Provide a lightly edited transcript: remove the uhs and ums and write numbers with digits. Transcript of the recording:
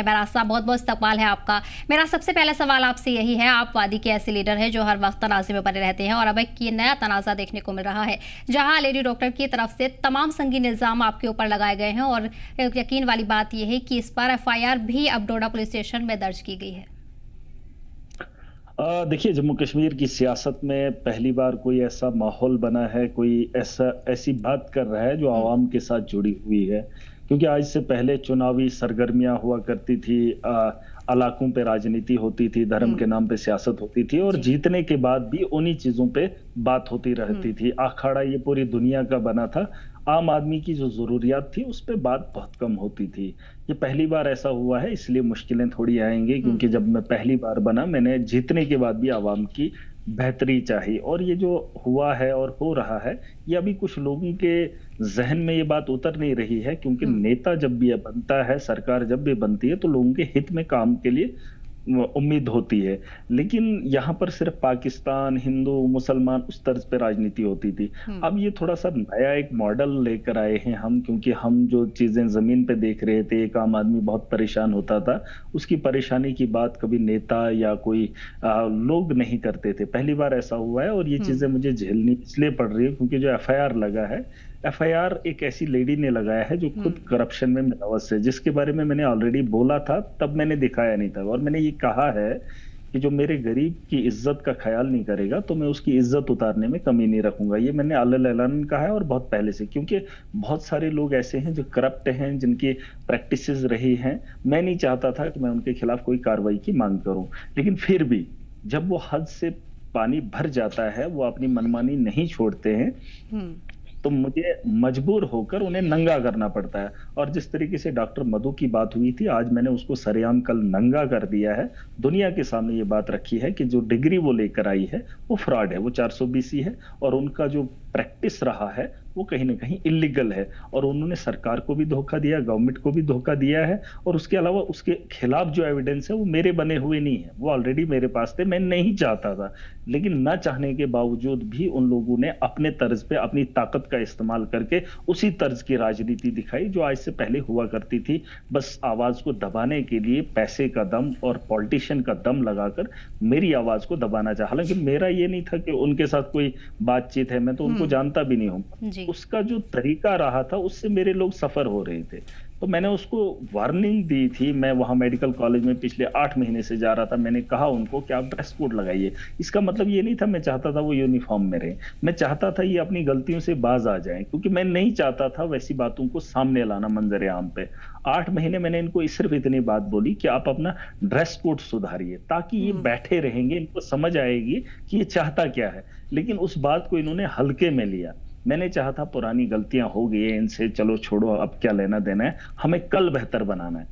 मेरा साहब बहुत बहुत इस्तकबाल है आपका। मेरा सबसे पहला सवाल आपसे यही है, आप वादी के ऐसे लीडर हैं जो हर वक्त तनाज़े में बने रहते हैं और अब एक ये नया तनाज़ा देखने को मिल रहा है जहां लेडी डॉक्टर की तरफ से तमाम संगीन इल्ज़ाम आपके ऊपर लगाए गए हैं और यकीन वाली बात यह है कि इस पर FIR भी अब डोडा पुलिस स्टेशन में दर्ज की गई है। देखिए, जम्मू कश्मीर की सियासत में पहली बार कोई ऐसा माहौल बना है, कोई ऐसी बात कर रहा है जो आवाम के साथ जुड़ी हुई है। क्योंकि आज से पहले चुनावी सरगर्मियां हुआ करती थी, इलाकों पे राजनीति होती थी, धर्म के नाम पे सियासत होती थी और जीतने के बाद भी उन्हीं चीजों पे बात होती रहती थी। अखाड़ा ये पूरी दुनिया का बना था, आम आदमी की जो जरूरियात थी उस पे बात बहुत कम होती थी। ये पहली बार ऐसा हुआ है, इसलिए मुश्किलें थोड़ी आएंगी, क्योंकि जब मैं पहली बार बना, मैंने जीतने के बाद भी आवाम की बेहतरी चाहिए। और ये जो हुआ है और हो रहा है, ये अभी कुछ लोगों के जहन में ये बात उतर नहीं रही है, क्योंकि नेता जब भी बनता है, सरकार जब भी बनती है, तो लोगों के हित में काम के लिए उम्मीद होती है। लेकिन यहाँ पर सिर्फ पाकिस्तान, हिंदू मुसलमान उस तर्ज पे राजनीति होती थी। अब ये थोड़ा सा नया एक मॉडल लेकर आए हैं हम, क्योंकि हम जो चीजें जमीन पे देख रहे थे, एक आम आदमी बहुत परेशान होता था, उसकी परेशानी की बात कभी नेता या कोई लोग नहीं करते थे। पहली बार ऐसा हुआ है और ये चीजें मुझे झेलनी इसलिए पड़ रही है क्योंकि जो FIR लगा है, FIR एक ऐसी लेडी ने लगाया है जो खुद करप्शन में मुलव्वस है, जिसके बारे में मैंने ऑलरेडी बोला था, तब मैंने दिखाया नहीं था। और मैंने ये कहा है कि जो मेरे गरीब की इज्जत का ख्याल नहीं करेगा तो मैं उसकी इज्जत उतारने में कमी नहीं रखूंगा। ये मैंने अलग कहा है और बहुत पहले से, क्योंकि बहुत सारे लोग ऐसे हैं जो करप्ट हैं, जिनकी प्रैक्टिसेस रही हैं। मैं नहीं चाहता था कि मैं उनके खिलाफ कोई कार्रवाई की मांग करूं, लेकिन फिर भी जब वो हद से पानी भर जाता है, वो अपनी मनमानी नहीं छोड़ते हैं, तो मुझे मजबूर होकर उन्हें नंगा करना पड़ता है। और जिस तरीके से डॉक्टर मधु की बात हुई थी, आज मैंने उसको सरेआम कल नंगा कर दिया है। दुनिया के सामने ये बात रखी है कि जो डिग्री वो लेकर आई है वो फ्रॉड है, वो 420 है और उनका जो प्रैक्टिस रहा है वो कहीं ना कहीं इलीगल है। और उन्होंने सरकार को भी धोखा दिया, गवर्नमेंट को भी धोखा दिया है। और उसके अलावा उसके खिलाफ जो एविडेंस है वो मेरे बने हुए नहीं है, वो ऑलरेडी मेरे पास थे। मैं नहीं चाहता था, लेकिन न चाहने के बावजूद भी उन लोगों ने अपने तर्ज पे अपनी ताकत का इस्तेमाल करके उसी तर्ज की राजनीति दिखाई जो आज से पहले हुआ करती थी। बस आवाज को दबाने के लिए पैसे का दम और पॉलिटिशियन का दम लगाकर मेरी आवाज को दबाना चाहा। हालांकि मेरा ये नहीं था कि उनके साथ कोई बातचीत है, मैं तो उनको जानता भी नहीं हूं। उसका जो तरीका रहा था उससे मेरे लोग सफर हो रहे थे, तो मैंने उसको वार्निंग दी थी। मैं वहां मेडिकल कॉलेज में पिछले 8 महीने से जा रहा था, मैंने कहा उनको कि आप ड्रेस कोड लगाइए। इसका मतलब ये नहीं था मैं चाहता था वो यूनिफॉर्म में रहे, मैं चाहता था ये अपनी गलतियों से बाज आ जाएं, क्योंकि मैं नहीं चाहता था वैसी बातों को सामने लाना मंजर आम पे। 8 महीने मैंने इनको सिर्फ इतनी बात बोली कि आप अपना ड्रेस कोड सुधारिए, ताकि ये बैठे रहेंगे, इनको समझ आएगी कि ये चाहता क्या है। लेकिन उस बात को इन्होंने हल्के में लिया। मैंने चाहा था पुरानी गलतियां हो गई है इनसे, चलो छोड़ो, अब क्या लेना देना है, हमें कल बेहतर बनाना है।